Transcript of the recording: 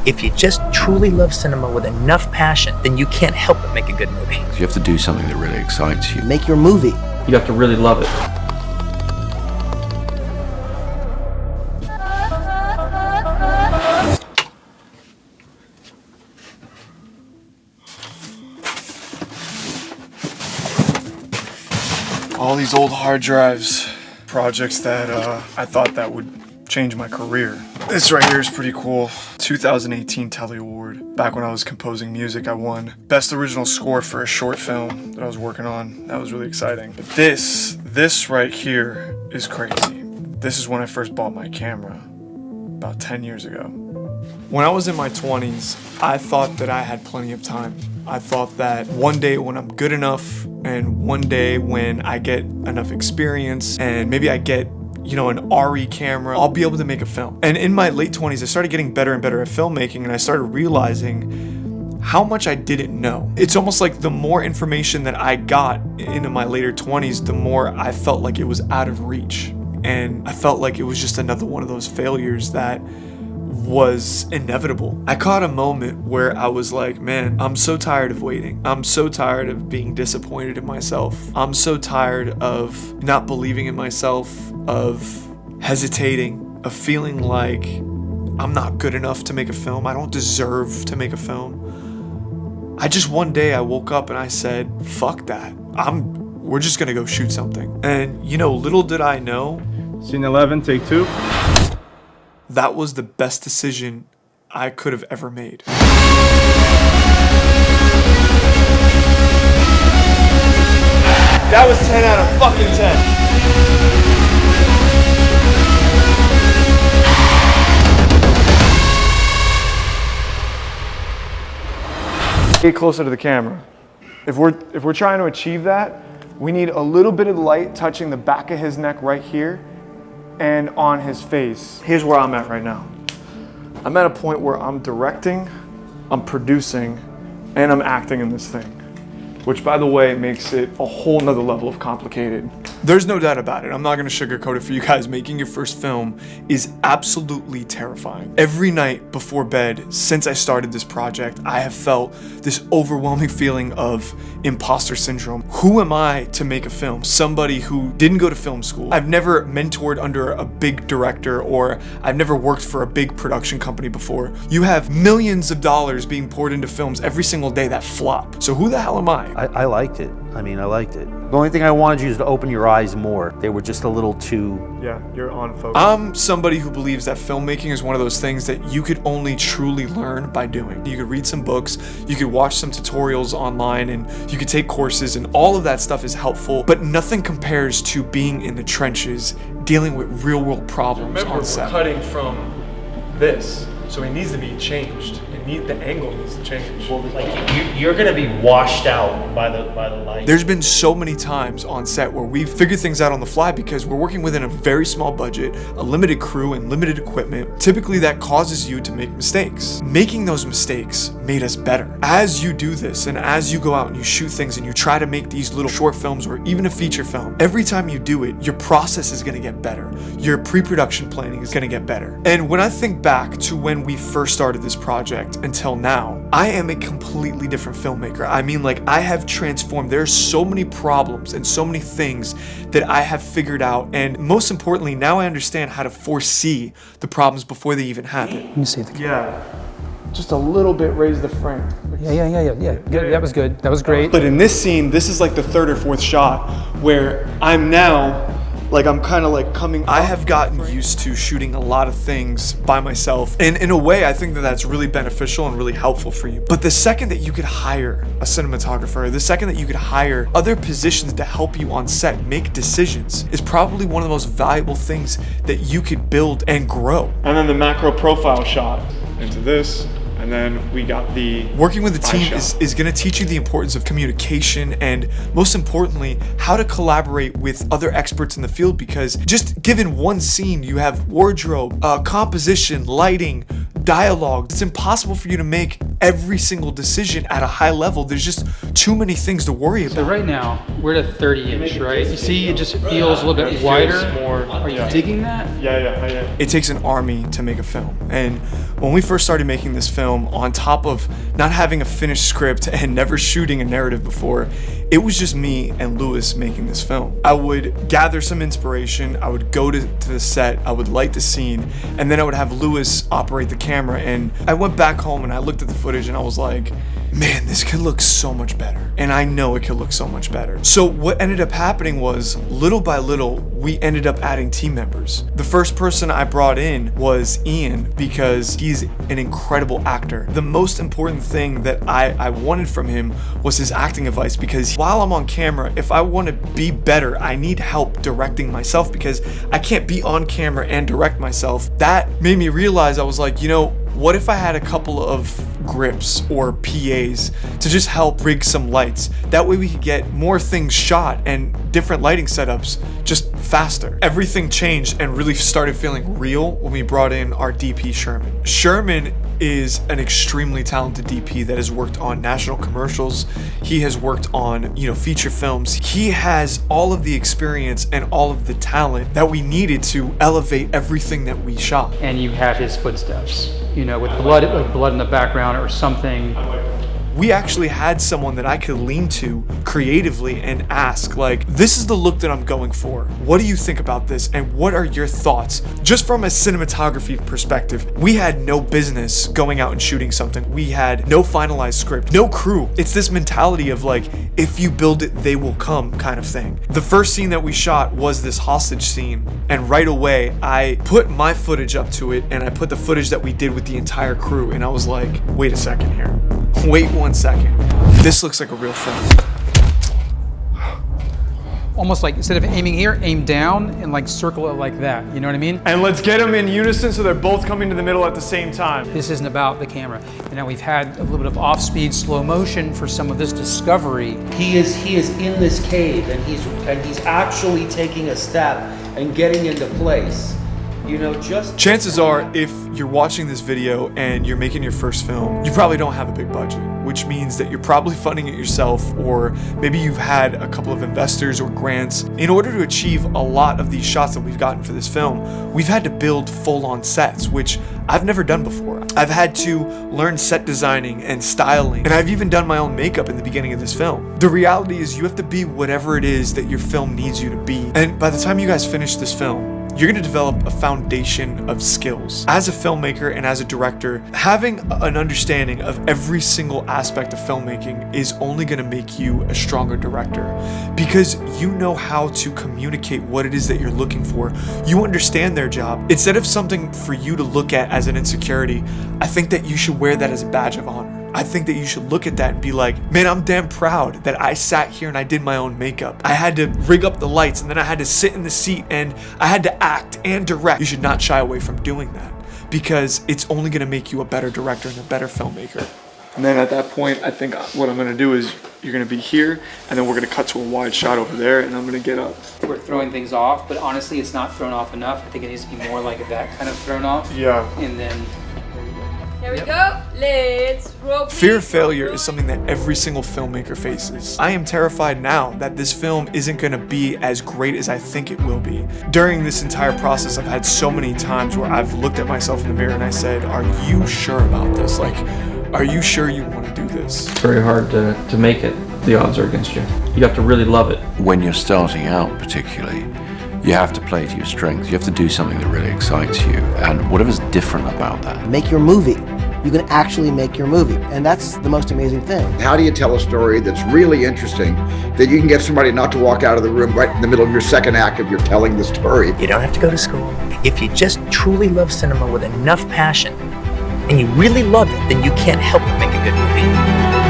If you just truly love cinema with enough passion, then you can't help but make a good movie. You have to do something that really excites you. Make your movie. You have to really love it. All these old hard drives, projects that I thought that would change my career. This right here is pretty cool. 2018 Telly Award. Back when I was composing music, I won Best Original Score for a short film that I was working on. That was really exciting. But this right here is crazy. This is when I first bought my camera, about 10 years ago. When I was in my 20s, I thought that I had plenty of time. I thought that one day when I'm good enough and one day when I get enough experience and maybe I get, an RE camera, I'll be able to make a film. And in my late 20s, I started getting better and better at filmmaking, and I started realizing how much I didn't know. It's almost like the more information that I got into my later 20s, the more I felt like it was out of reach. And I felt like it was just another one of those failures that was inevitable. I caught a moment where I was like, man, I'm so tired of waiting. I'm so tired of being disappointed in myself. I'm so tired of not believing in myself, of hesitating, of feeling like I'm not good enough to make a film. I don't deserve to make a film. One day I woke up and I said, fuck that. We're just gonna go shoot something. And little did I know. Scene 11, take 2. That was the best decision I could have ever made. That was 10 out of fucking 10. Get closer to the camera. If we're trying to achieve that, we need a little bit of light touching the back of his neck right here and on his face. Here's where I'm at right now. I'm at a point where I'm directing, I'm producing, and I'm acting in this thing, which by the way makes it a whole nother level of complicated. There's no doubt about it. I'm not gonna sugarcoat it for you guys. Making your first film is absolutely terrifying. Every night before bed, since I started this project, I have felt this overwhelming feeling of imposter syndrome. Who am I to make a film? Somebody who didn't go to film school. I've never mentored under a big director, or I've never worked for a big production company before. You have millions of dollars being poured into films every single day that flop. So who the hell am I? I liked it. I liked it. The only thing I wanted you is to open your eyes more. They were just a little too... Yeah, you're on focus. I'm somebody who believes that filmmaking is one of those things that you could only truly learn by doing. You could read some books, you could watch some tutorials online, and you could take courses, and all of that stuff is helpful, but nothing compares to being in the trenches, dealing with real world problems on set. We're cutting from this, so it needs to be changed. The angle needs to change. Well, you're gonna be washed out by the light. There's been so many times on set where we've figured things out on the fly because we're working within a very small budget, a limited crew, and limited equipment. Typically that causes you to make mistakes. Making those mistakes made us better. As you do this, and as you go out and you shoot things and you try to make these little short films or even a feature film, every time you do it, your process is gonna get better. Your pre-production planning is gonna get better. And when I think back to when we first started this project, until now, I am a completely different filmmaker. I have transformed. There's so many problems and so many things that I have figured out, and most importantly, now I understand how to foresee the problems before they even happen. Let me see the camera. Yeah, just a little bit raise the frame. Yeah. Good. That was good. That was great. But in this scene, this is like the third or fourth shot where I'm now I'm kind of coming. I have gotten used to shooting a lot of things by myself. And in a way, I think that that's really beneficial and really helpful for you. But the second that you could hire a cinematographer, the second that you could hire other positions to help you on set make decisions is probably one of the most valuable things that you could build and grow. And then the macro profile shot into this. And then we got the... Working with a team is going to teach you the importance of communication and, most importantly, how to collaborate with other experts in the field, because just given one scene, you have wardrobe, composition, lighting, dialogue. It's impossible for you to make every single decision at a high level. There's just too many things to worry about. So right now, we're at a 30-inch, right? You see, it just feels a little bit wider. Are you digging that? Yeah. It takes an army to make a film. And when we first started making this film, on top of not having a finished script and never shooting a narrative before, it was just me and Lewis making this film. I would gather some inspiration, I would go to the set, I would light the scene, and then I would have Lewis operate the camera. And I went back home and I looked at the footage and I was like, man, this could look so much better. And I know it could look so much better. So what ended up happening was, little by little, we ended up adding team members. The first person I brought in was Ian, because he's an incredible actor. The most important thing that I wanted from him was his acting advice, because while I'm on camera, if I want to be better, I need help directing myself, because I can't be on camera and direct myself. That made me realize, I was like, you know, what if I had a couple of grips or PAs to just help rig some lights? That way we could get more things shot and different lighting setups just faster. Everything changed and really started feeling real when we brought in our DP, Sherman. Sherman is an extremely talented DP that has worked on national commercials. He has worked on, feature films. He has all of the experience and all of the talent that we needed to elevate everything that we shot. And you have his footsteps, with blood, like blood in the background or something. We actually had someone that I could lean to creatively and ask, like, this is the look that I'm going for. What do you think about this? And what are your thoughts? Just from a cinematography perspective, we had no business going out and shooting something. We had no finalized script, no crew. It's this mentality of like, if you build it, they will come kind of thing. The first scene that we shot was this hostage scene. And right away, I put my footage up to it and I put the footage that we did with the entire crew. And I was like, wait a second here. Wait 1 second. This looks like a real film. Almost like instead of aiming here, aim down and like circle it like that. You know what I mean? And let's get them in unison so they're both coming to the middle at the same time. This isn't about the camera. And now we've had a little bit of off-speed slow motion for some of this discovery. He is in this cave and he's actually taking a step and getting into place. Chances are, if you're watching this video and you're making your first film, you probably don't have a big budget, which means that you're probably funding it yourself, or maybe you've had a couple of investors or grants. In order to achieve a lot of these shots that we've gotten for this film, we've had to build full-on sets, which I've never done before. I've had to learn set designing and styling, and I've even done my own makeup in the beginning of this film. The reality is you have to be whatever it is that your film needs you to be. And by the time you guys finish this film, you're going to develop a foundation of skills. As a filmmaker and as a director, having an understanding of every single aspect of filmmaking is only going to make you a stronger director, because you know how to communicate what it is that you're looking for. You understand their job. Instead of something for you to look at as an insecurity, I think that you should wear that as a badge of honor. I think that you should look at that and be like, man, I'm damn proud that I sat here and I did my own makeup. I had to rig up the lights and then I had to sit in the seat and I had to act and direct. You should not shy away from doing that, because it's only going to make you a better director and a better filmmaker. And then at that point, I think what I'm going to do is you're going to be here and then we're going to cut to a wide shot over there and I'm going to get up. We're throwing things off, but honestly, it's not thrown off enough. I think it needs to be more like that kind of thrown off. Yeah. And then here we go. Let's roll. Fear of failure is something that every single filmmaker faces. I am terrified now that this film isn't going to be as great as I think it will be. During this entire process, I've had so many times where I've looked at myself in the mirror and I said, are you sure about this? Like, are you sure you want to do this? It's very hard to make it. The odds are against you. You have to really love it. When you're starting out, particularly, you have to play to your strengths. You have to do something that really excites you, and whatever's different about that. Make your movie. You can actually make your movie, and that's the most amazing thing. How do you tell a story that's really interesting, that you can get somebody not to walk out of the room right in the middle of your second act of you're telling the story? You don't have to go to school. If you just truly love cinema with enough passion, and you really love it, then you can't help but make a good movie.